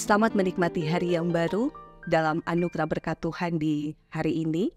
Selamat menikmati hari yang baru dalam anugerah berkat Tuhan di hari ini.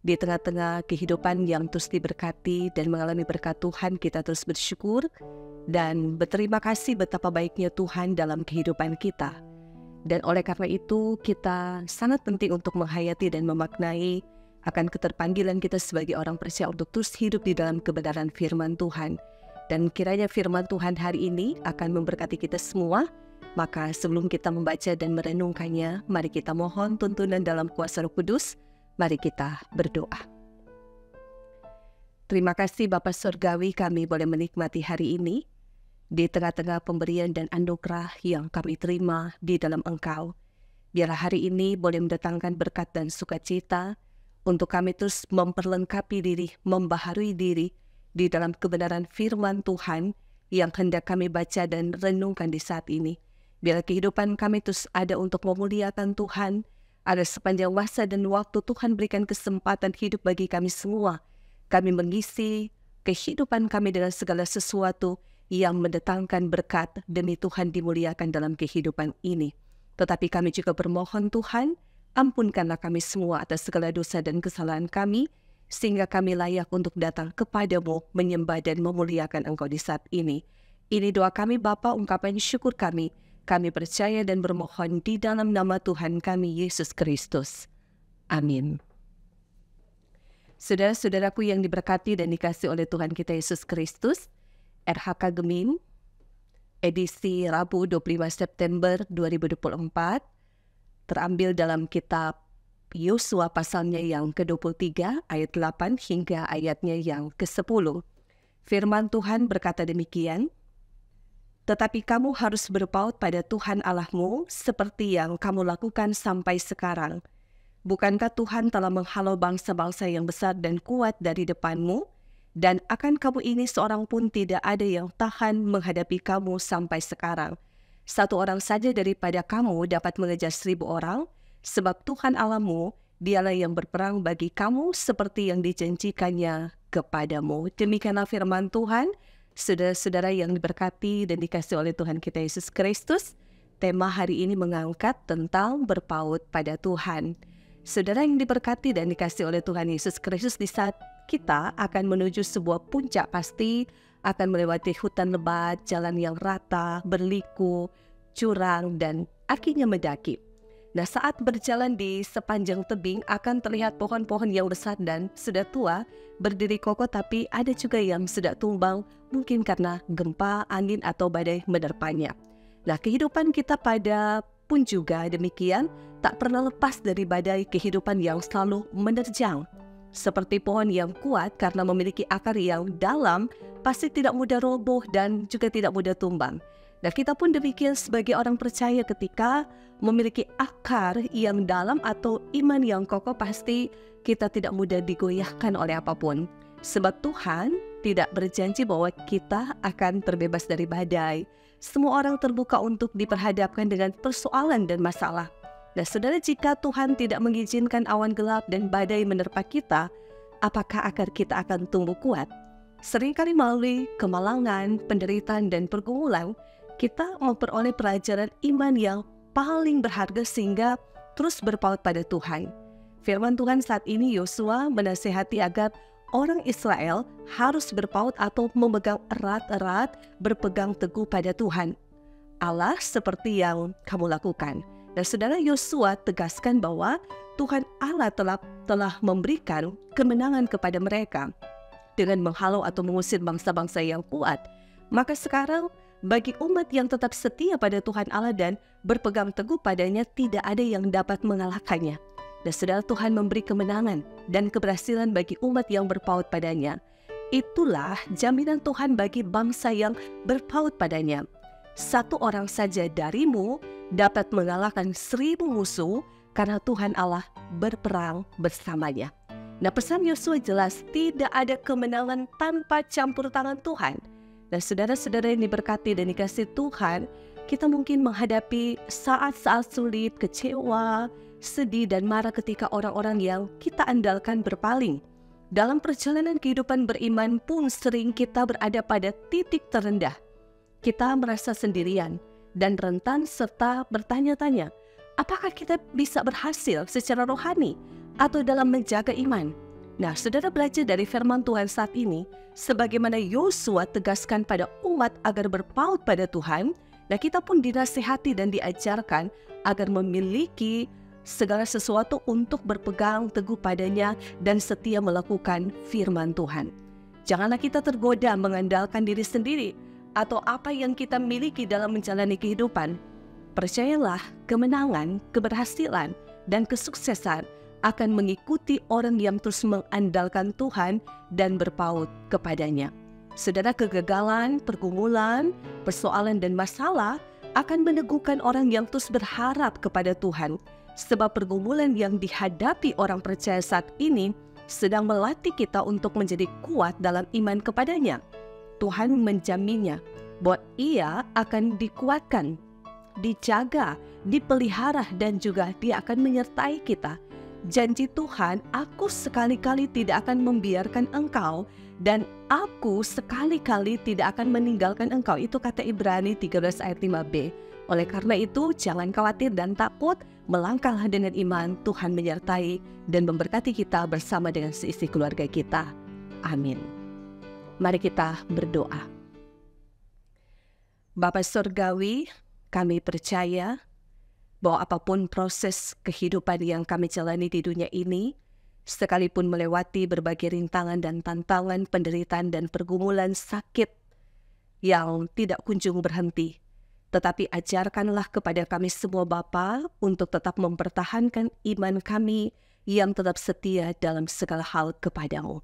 Di tengah-tengah kehidupan yang terus diberkati dan mengalami berkat Tuhan, kita terus bersyukur dan berterima kasih betapa baiknya Tuhan dalam kehidupan kita. Dan oleh karena itu, kita sangat penting untuk menghayati dan memaknai akan keterpanggilan kita sebagai orang percaya untuk terus hidup di dalam kebenaran firman Tuhan. Dan kiranya firman Tuhan hari ini akan memberkati kita semua. Maka sebelum kita membaca dan merenungkannya, mari kita mohon tuntunan dalam kuasa Roh Kudus. Mari kita berdoa. Terima kasih Bapa Surgawi, kami boleh menikmati hari ini di tengah-tengah pemberian dan anugerah yang kami terima di dalam Engkau. Biarlah hari ini boleh mendatangkan berkat dan sukacita untuk kami terus memperlengkapi diri, membaharui diri di dalam kebenaran firman Tuhan yang hendak kami baca dan renungkan di saat ini. Biar kehidupan kami terus ada untuk memuliakan Tuhan, ada sepanjang masa dan waktu Tuhan berikan kesempatan hidup bagi kami semua. Kami mengisi kehidupan kami dengan segala sesuatu yang mendatangkan berkat demi Tuhan dimuliakan dalam kehidupan ini. Tetapi kami juga bermohon Tuhan, ampunkanlah kami semua atas segala dosa dan kesalahan kami, sehingga kami layak untuk datang kepadamu, menyembah dan memuliakan Engkau di saat ini. Ini doa kami Bapa, ungkapan syukur kami. Kami percaya dan bermohon di dalam nama Tuhan kami, Yesus Kristus. Amin. Saudara-saudaraku yang diberkati dan dikasihi oleh Tuhan kita Yesus Kristus, RHK Gemim, edisi Rabu 25 September 2024, terambil dalam kitab Yosua pasalnya yang ke-23, ayat 8 hingga ayatnya yang ke-10. Firman Tuhan berkata demikian, "Tetapi kamu harus berpaut pada Tuhan Allahmu seperti yang kamu lakukan sampai sekarang. Bukankah Tuhan telah menghalau bangsa-bangsa yang besar dan kuat dari depanmu? Dan akan kamu ini seorang pun tidak ada yang tahan menghadapi kamu sampai sekarang. Satu orang saja daripada kamu dapat mengejar 1.000 orang, sebab Tuhan Allahmu, dialah yang berperang bagi kamu seperti yang dijanjikannya kepadamu." Demikianlah firman Tuhan. Saudara-saudara yang diberkati dan dikasihi oleh Tuhan kita Yesus Kristus, tema hari ini mengangkat tentang berpaut pada Tuhan. Saudara yang diberkati dan dikasihi oleh Tuhan Yesus Kristus, di saat kita akan menuju sebuah puncak pasti, akan melewati hutan lebat, jalan yang rata, berliku, curang, dan akhirnya mendaki. Nah, saat berjalan di sepanjang tebing akan terlihat pohon-pohon yang besar dan sudah tua, berdiri kokoh, tapi ada juga yang sudah tumbang, mungkin karena gempa, angin, atau badai menerpanya. Nah, kehidupan kita pun juga demikian, tak pernah lepas dari badai kehidupan yang selalu menerjang. Seperti pohon yang kuat karena memiliki akar yang dalam, pasti tidak mudah roboh dan juga tidak mudah tumbang. Dan kita pun demikian sebagai orang percaya, ketika memiliki akar yang dalam atau iman yang kokoh, pasti kita tidak mudah digoyahkan oleh apapun. Sebab Tuhan tidak berjanji bahwa kita akan terbebas dari badai. Semua orang terbuka untuk diperhadapkan dengan persoalan dan masalah. Nah, saudara, jika Tuhan tidak mengizinkan awan gelap dan badai menerpa kita, apakah akar kita akan tumbuh kuat? Seringkali melalui kemalangan, penderitaan, dan pergumulan, kita memperoleh pelajaran iman yang paling berharga sehingga terus berpaut pada Tuhan. Firman Tuhan saat ini, Yosua menasihati agar orang Israel harus berpaut atau memegang erat-erat, berpegang teguh pada Tuhan Allah seperti yang kamu lakukan. Dan saudara, Yosua tegaskan bahwa Tuhan Allah telah memberikan kemenangan kepada mereka dengan menghalau atau mengusir bangsa-bangsa yang kuat. Maka sekarang bagi umat yang tetap setia pada Tuhan Allah dan berpegang teguh padanya, tidak ada yang dapat mengalahkannya. Dan saudara, Tuhan memberi kemenangan dan keberhasilan bagi umat yang berpaut padanya. Itulah jaminan Tuhan bagi bangsa yang berpaut padanya. Satu orang saja darimu dapat mengalahkan 1.000 musuh karena Tuhan Allah berperang bersamanya. Nah, pesan Yosua jelas, tidak ada kemenangan tanpa campur tangan Tuhan. Dan saudara-saudara yang diberkati dan dikasihi Tuhan, kita mungkin menghadapi saat-saat sulit, kecewa, sedih, dan marah ketika orang-orang yang kita andalkan berpaling. Dalam perjalanan kehidupan beriman pun sering kita berada pada titik terendah. Kita merasa sendirian, dan rentan serta bertanya-tanya, apakah kita bisa berhasil secara rohani atau dalam menjaga iman? Nah, saudara belajar dari firman Tuhan saat ini, sebagaimana Yosua tegaskan pada umat agar berpaut pada Tuhan, nah kita pun dinasihati dan diajarkan agar memiliki segala sesuatu untuk berpegang teguh padanya dan setia melakukan firman Tuhan. Janganlah kita tergoda mengandalkan diri sendiri atau apa yang kita miliki dalam menjalani kehidupan. Percayalah, kemenangan, keberhasilan, dan kesuksesan akan mengikuti orang yang terus mengandalkan Tuhan dan berpaut kepadanya. Saudara, kegagalan, pergumulan, persoalan, dan masalah akan meneguhkan orang yang terus berharap kepada Tuhan. Sebab pergumulan yang dihadapi orang percaya saat ini sedang melatih kita untuk menjadi kuat dalam iman kepadanya. Tuhan menjaminnya bahwa Ia akan dikuatkan, dijaga, dipelihara, dan juga Dia akan menyertai kita. Janji Tuhan, aku sekali-kali tidak akan membiarkan engkau dan aku sekali-kali tidak akan meninggalkan engkau. Itu kata Ibrani 13 ayat 5b. Oleh karena itu, jangan khawatir dan takut, melangkahlah dengan iman. Tuhan menyertai dan memberkati kita bersama dengan seisi keluarga kita. Amin. Mari kita berdoa. Bapa Surgawi, kami percaya bahwa apapun proses kehidupan yang kami jalani di dunia ini, sekalipun melewati berbagai rintangan dan tantangan, penderitaan dan pergumulan sakit yang tidak kunjung berhenti, tetapi ajarkanlah kepada kami semua Bapa untuk tetap mempertahankan iman kami yang tetap setia dalam segala hal kepadamu.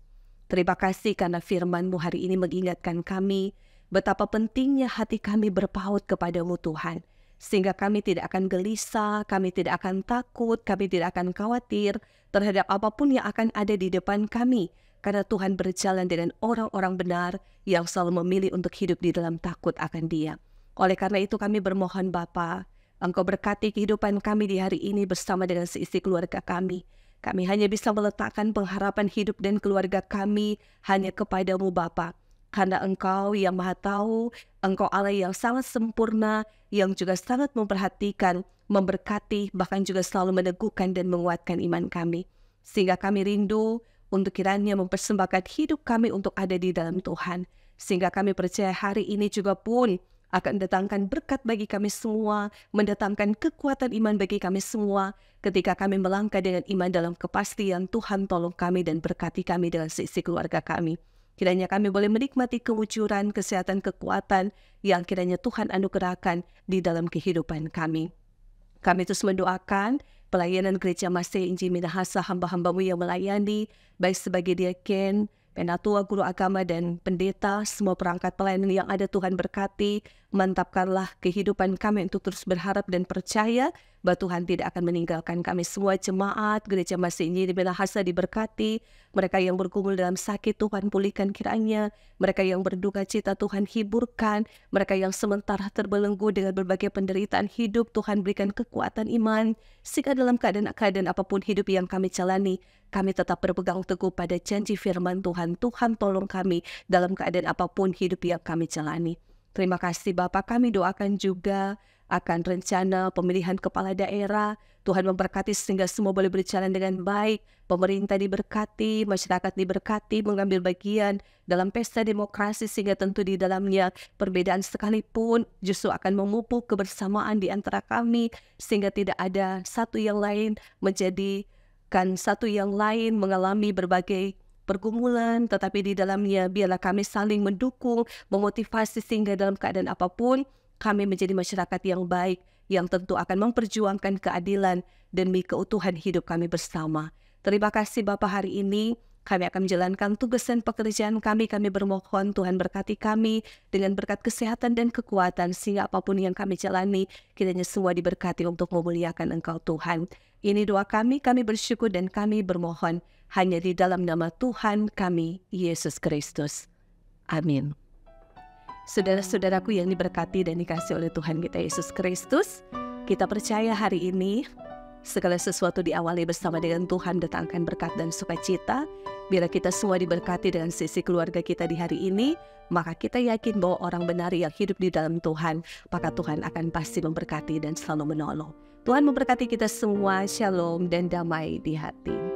Terima kasih karena firman-Mu hari ini mengingatkan kami betapa pentingnya hati kami berpaut kepadamu Tuhan. Sehingga kami tidak akan gelisah, kami tidak akan takut, kami tidak akan khawatir terhadap apapun yang akan ada di depan kami. Karena Tuhan berjalan dengan orang-orang benar yang selalu memilih untuk hidup di dalam takut akan Dia. Oleh karena itu kami bermohon Bapa, Engkau berkati kehidupan kami di hari ini bersama dengan seisi keluarga kami. Kami hanya bisa meletakkan pengharapan hidup dan keluarga kami hanya kepadamu Bapa. Karena Engkau yang Maha Tahu, Engkau Allah yang sangat sempurna, yang juga sangat memperhatikan, memberkati, bahkan juga selalu meneguhkan dan menguatkan iman kami. Sehingga kami rindu untuk kiranya mempersembahkan hidup kami untuk ada di dalam Tuhan. Sehingga kami percaya hari ini juga pun akan mendatangkan berkat bagi kami semua, mendatangkan kekuatan iman bagi kami semua, ketika kami melangkah dengan iman dalam kepastian Tuhan tolong kami dan berkati kami dengan seisi keluarga kami. Kiranya kami boleh menikmati kewujudan, kesehatan, kekuatan yang kiranya Tuhan anugerahkan di dalam kehidupan kami. Kami terus mendoakan pelayanan Gereja Masih Injil Minahasa hamba-hambamu yang melayani, baik sebagai diaken, penatua, guru agama, dan pendeta, semua perangkat pelayanan yang ada Tuhan berkati, mantapkanlah kehidupan kami untuk terus berharap dan percaya bahwa Tuhan tidak akan meninggalkan kami semua. Jemaat Gereja Masih Injil Minahasa diberkati, mereka yang bergumul dalam sakit Tuhan pulihkan kiranya, mereka yang berduka cita Tuhan hiburkan, mereka yang sementara terbelenggu dengan berbagai penderitaan hidup Tuhan berikan kekuatan iman, sehingga dalam keadaan apapun hidup yang kami jalani, kami tetap berpegang teguh pada janji firman Tuhan. Tuhan tolong kami dalam keadaan apapun hidup yang kami jalani. Terima kasih Bapak, kami doakan juga akan rencana pemilihan kepala daerah. Tuhan memberkati sehingga semua boleh berjalan dengan baik. Pemerintah diberkati, masyarakat diberkati, mengambil bagian dalam pesta demokrasi sehingga tentu di dalamnya perbedaan sekalipun justru akan memupuk kebersamaan di antara kami. Sehingga tidak ada satu yang lain satu yang lain mengalami berbagai pergumulan, tetapi di dalamnya biarlah kami saling mendukung, memotivasi sehingga dalam keadaan apapun kami menjadi masyarakat yang baik, yang tentu akan memperjuangkan keadilan demi keutuhan hidup kami bersama. Terima kasih Bapak, hari ini kami akan menjalankan tugas dan pekerjaan kami. Kami bermohon Tuhan berkati kami dengan berkat kesehatan dan kekuatan, sehingga apapun yang kami jalani, kiranya semua diberkati untuk memuliakan Engkau Tuhan. Ini doa kami bersyukur dan kami bermohon hanya di dalam nama Tuhan kami, Yesus Kristus. Amin. Saudara-saudaraku yang diberkati dan dikasihi oleh Tuhan kita Yesus Kristus, kita percaya hari ini segala sesuatu diawali bersama dengan Tuhan, datangkan berkat dan sukacita, Bila kita semua diberkati dengan sisi keluarga kita di hari ini, maka kita yakin bahwa orang benar yang hidup di dalam Tuhan, maka Tuhan akan pasti memberkati dan selalu menolong. Tuhan memberkati kita semua. Shalom dan damai di hati.